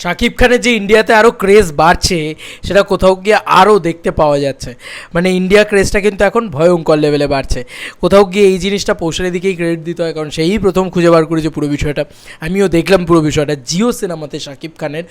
শাকিব খানের যে ইন্ডিয়াতে আরও ক্রেজ বাড়ছে সেটা কোথাও গিয়ে আরও দেখতে পাওয়া যাচ্ছে। মানে ইন্ডিয়া ক্রেজটা কিন্তু এখন ভয়ঙ্কর লেভেলে বাড়ছে। কোথাও গিয়ে এই জিনিসটা পৌঁছানোর দিকেই ক্রেডিট দিতে হয়, কারণ সেই প্রথম খুঁজে বার করেছে পুরো বিষয়টা। আমিও দেখলাম পুরো বিষয়টা জিও সিনেমাতে শাকিব খানের,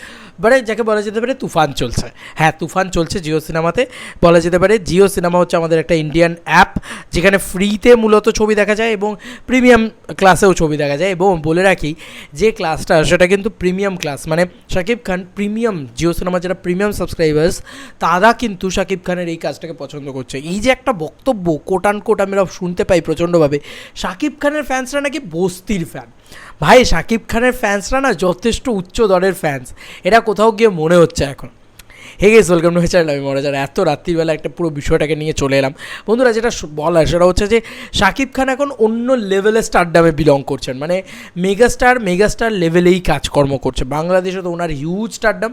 মানে যাকে বলা যেতে পারে তুফান চলছে। হ্যাঁ, তুফান চলছে জিও সিনেমাতে, বলা যেতে পারে। জিও সিনেমা হচ্ছে আমাদের একটা ইন্ডিয়ান অ্যাপ, যেখানে ফ্রিতে মূলত ছবি দেখা যায় এবং প্রিমিয়াম ক্লাসেও ছবি দেখা যায়। এবং বলে রাখি যে ক্লাসটা সেটা কিন্তু প্রিমিয়াম ক্লাস, মানে শাকিব খান প্রিমিয়াম, জিও সিনেমা যারা প্রিমিয়াম সাবস্ক্রাইবার্স তারা কিন্তু শাকিব খানের এই কাজটাকে পছন্দ করছে। এই যে একটা বক্তব্য কোট আমরা শুনতে পাই প্রচণ্ডভাবে, শাকিব খানের ফ্যান্সরা নাকি বস্তির ফ্যান। ভাই, শাকিব খানের ফ্যান্সরা না যথেষ্ট উচ্চ দরের ফ্যান্স, এটা কোথাও গিয়ে মনে হচ্ছে এখন। Hey guys, welcome to my channel, আমি মরাজার। এত রাত্রিবেলা একটা পুরো বিষয়টাকে নিয়ে চলে এলাম। বন্ধুরা, যেটা বলার সেটা হচ্ছে যে শাকিব খান এখন অন্য লেভেলে স্টারডামে বিলং করছেন, মানে মেগাস্টার লেভেলেই কাজকর্ম করছে। বাংলাদেশে তো ওনার হিউজ স্টারডাম,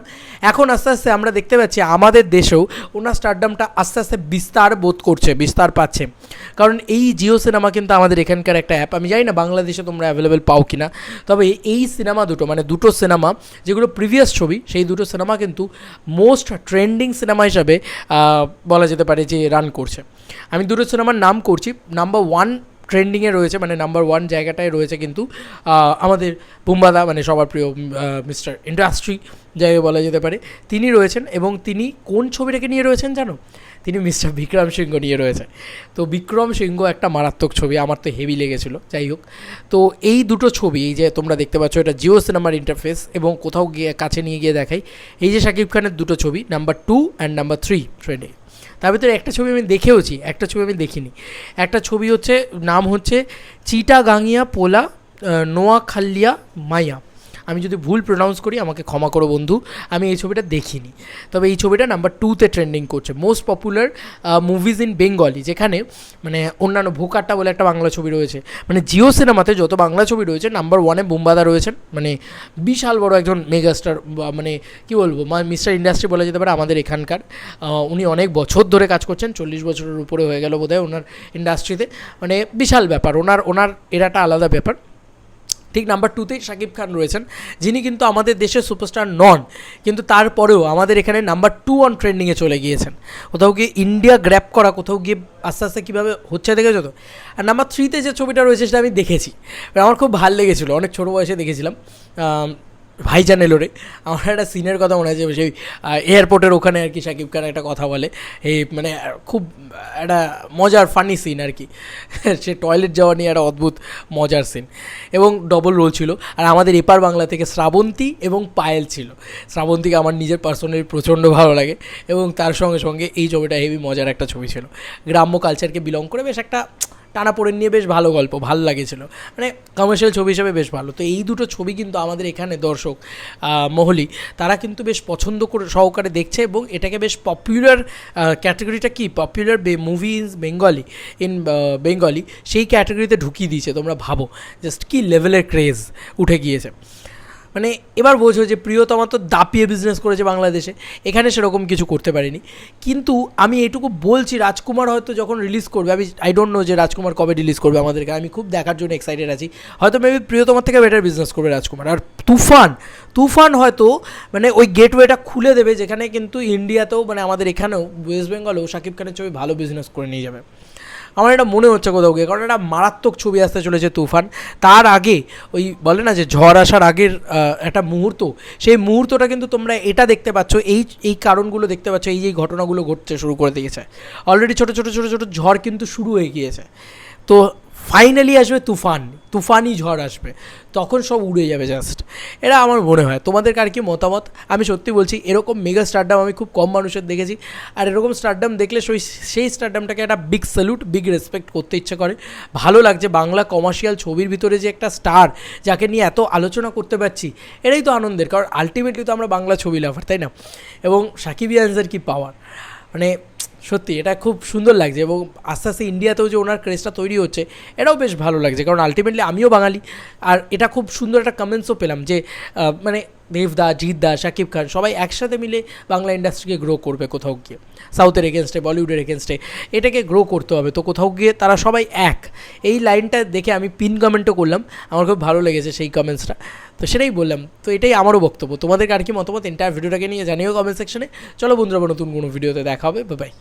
এখন আস্তে আস্তে আমরা দেখতে পাচ্ছি আমাদের দেশেও ওনার স্টারডামটা আস্তে আস্তে বিস্তার পাচ্ছে। কারণ এই জিও সিনেমা কিন্তু আমাদের এখানকার একটা অ্যাপ, আমি জানি না বাংলাদেশে তোমরা অ্যাভেলেবেল পাও কি না, তবে এই সিনেমা দুটো, মানে দুটো সিনেমা যেগুলো প্রিভিয়াস ছবি, সেই দুটো সিনেমা কিন্তু মোস্ট ট্রেন্ডিং সিনেমা হিসাবে বলা যেতে পারে যে রান করছে। আমি দুটো সিনেমার নাম করছি। নাম্বার 1 ট্রেন্ডিংয়ে রয়েছে, মানে নাম্বার 1 জায়গাটায় রয়েছে কিন্তু আমাদের বুম্বাদা, মানে সবার প্রিয় মিস্টার ইন্ডাস্ট্রি যাই বলা যেতে পারে, তিনি রয়েছেন। এবং তিনি কোন ছবিটাকে নিয়ে রয়েছেন জানো? তিনি মিস্টার বিক্রম সিংহ নিয়ে রয়েছে। তো বিক্রম সিংহ একটা মারাত্মক ছবি, আমার তো হেভি লেগেছিলো। যাই হোক, তো এই দুটো ছবি, এই যে তোমরা দেখতে পাচ্ছ, এটা জিও সিনেমার ইন্টারফেস, এবং কোথাও গিয়ে কাছে নিয়ে গিয়ে দেখাই, এই যে শাকিব খানের দুটো ছবি, নাম্বার 2 অ্যান্ড নাম্বার 3 ট্রেন্ডে। তার ভিতরে একটা ছবি আমি দেখেওছি, একটা ছবি আমি দেখিনি। একটা ছবি হচ্ছে, নাম হচ্ছে চিটাগাংইয়া পোলা নোয়াখালিয়া মাইয়া। আমি যদি ভুল প্রোনাউন্স করি আমাকে ক্ষমা করো বন্ধু, আমি এই ছবিটা দেখিনি। তবে এই ছবিটা নাম্বার 2তে ট্রেন্ডিং করছে, most popular movies in Bengali, যেখানে মানে অন্যান্য ভোকাট্টা বলে একটা বাংলা ছবি রয়েছে। মানে জিও সিনেমাতে যত বাংলা ছবি রয়েছে, নাম্বার 1-এ বুম্বাদা রয়েছেন, মানে বিশাল বড় একজন মেগাস্টার, মানে কী বলবো, মিস্টার ইন্ডাস্ট্রি বলা যেতে পারে আমাদের এখানকার। উনি অনেক বছর ধরে কাজ করছেন, 40 বছরের উপরে হয়ে গেল বোধহয় ওনার ইন্ডাস্ট্রিতে। মানে বিশাল ব্যাপার, ওনার এরাটা আলাদা ব্যাপার। ঠিক নাম্বার 2তেই শাকিব খান রয়েছেন, যিনি কিন্তু আমাদের দেশের সুপারস্টার নন, কিন্তু তারপরেও আমাদের এখানে নাম্বার 2 অন ট্রেন্ডিংয়ে চলে গিয়েছেন। কোথাও গিয়ে ইন্ডিয়া গ্র্যাপ করা, কোথাও গিয়ে আস্তে আস্তে কীভাবে হচ্ছে দেখেছো তো। আর নাম্বার 3তে যে ছবিটা রয়েছে সেটা আমি দেখেছি, আমার খুব ভালো লেগেছিলো, অনেক ছোটো বয়সে দেখেছিলাম। ভাইজান এলোরে, আমার একটা সিনের কথা মনে আছে, সেই এয়ারপোর্টের ওখানে আর কি শাকিব খান একটা কথা বলে, এই মানে খুব একটা মজার ফানি সিন আর কি। সে টয়লেট যাওয়া নিয়ে একটা অদ্ভুত মজার সিন, এবং ডবল রোল ছিল। আর আমাদের এপার বাংলা থেকে শ্রাবন্তী এবং পায়েল ছিল। শ্রাবন্তীকে আমার নিজের পার্সোনালি প্রচণ্ড ভালো লাগে, এবং তার সঙ্গে সঙ্গে এই ছবিটা হেভি মজার একটা ছবি ছিল। গ্রাম্য কালচারকে বিলং করে বেশ একটা টানা পড়ে নিয়ে বেশ ভালো গল্প, ভালো লাগেছিলো, মানে কমার্শিয়াল ছবি হিসেবে বেশ ভালো। তো এই দুটো ছবি কিন্তু আমাদের এখানে দর্শক মহলি তারা কিন্তু বেশ পছন্দ করে সহকারে দেখছে, এবং এটাকে বেশ পপুলার ক্যাটাগরিটা কি, পপুলার মুভি ইন বেঙ্গলি সেই ক্যাটাগরিতে ঢুকিয়ে দিয়েছে। তোমরা ভাবো জাস্ট কি লেভেলের ক্রেজ উঠে গিয়েছে। মানে এবার বোঝো যে প্রিয়তমা তো দাপিয়ে বিজনেস করেছে বাংলাদেশে, এখানে সেরকম কিছু করতে পারিনি। কিন্তু আমি এইটুকু বলছি, রাজকুমার হয়তো যখন রিলিজ করবে, আমি আই ডোন্ট নো যে রাজকুমার কবে রিলিজ করবে আমাদেরকে, আমি খুব দেখার জন্য এক্সাইটেড আছি। হয়তো মেবি প্রিয়তমার থেকে বেটার বিজনেস করবে রাজকুমার। আর তুফান হয়তো মানে ওই গেটওয়েটা খুলে দেবে, যেখানে কিন্তু ইন্ডিয়াতেও, মানে আমাদের এখানেও ওয়েস্ট বেঙ্গলেও শাকিব খানের ছবি ভালো বিজনেস করে নিয়ে যাবে। আমার এটা মনে হচ্ছে কোথাও গিয়ে, কারণ একটা মারাত্মক ছবি আসতে চলেছে তুফান। তার আগে ওই বলে না যে ঝড় আসার আগের একটা মুহূর্ত, সেই মুহূর্তটা কিন্তু তোমরা এটা দেখতে পাচ্ছ, এই কারণগুলো দেখতে পাচ্ছ, এই যে ঘটনাগুলো ঘটতে শুরু করে দিয়েছে। অলরেডি ছোটো ঝড় কিন্তু শুরু হয়ে গিয়েছে। তো ফাইনালি আসবে তুফানি ঝড় আসবে, তখন সব উড়ে যাবে জাস্ট। এটা আমার মনে হয়। তোমাদের কার কি মতামত? আমি সত্যি বলছি, এরকম মেগা স্টারডাম আমি খুব কম মানুষের দেখেছি, আর এরকম স্টারডাম দেখলে সেই স্টারডামটাকে একটা বিগ স্যালুট, বিগ রেসপেক্ট করতে ইচ্ছে করে। ভালো লাগছে বাংলা কমার্শিয়াল ছবির ভিতরে যে একটা স্টার, যাকে নিয়ে এত আলোচনা করতে পারছি, এটাই তো আনন্দের। কারণ আলটিমেটলি তো আমরা বাংলা ছবি লাভার, তাই না? এবং সাকিবিয়ানসের কি পাওয়ার, মানে সত্যি এটা খুব সুন্দর লাগছে। এবং আস্তে আস্তে ইন্ডিয়াতেও যে ওনার ক্রেজটা তৈরি হচ্ছে, এটাও বেশ ভালো লাগছে, কারণ আলটিমেটলি আমিও বাঙালি। আর এটা খুব সুন্দর একটা কমেন্টসও পেলাম যে মানে দেবদা, জিৎদা, শাকিব খান সবাই একসাথে মিলে বাংলা ইন্ডাস্ট্রিকে গ্রো করবে কোথাও গিয়ে, সাউথের এগেনস্টে, বলিউডের এগেনস্টে, এটাকে গ্রো করতে হবে। তো কোথাও গিয়ে তারা সবাই এক, এই লাইনটা দেখে আমি পিন কমেন্টও করলাম, আমার খুব ভালো লেগেছে সেই কমেন্টসটা, তো সেটাই বললাম। তো এটাই আমারও বক্তব্য, তোমাদের আর কি মতামত এন্টায়ার ভিডিওটাকে নিয়ে জানিও কমেন্ট সেকশনে। চলো বন্ধুরা, নতুন কোনো ভিডিওতে দেখা হবে, বাই বাই।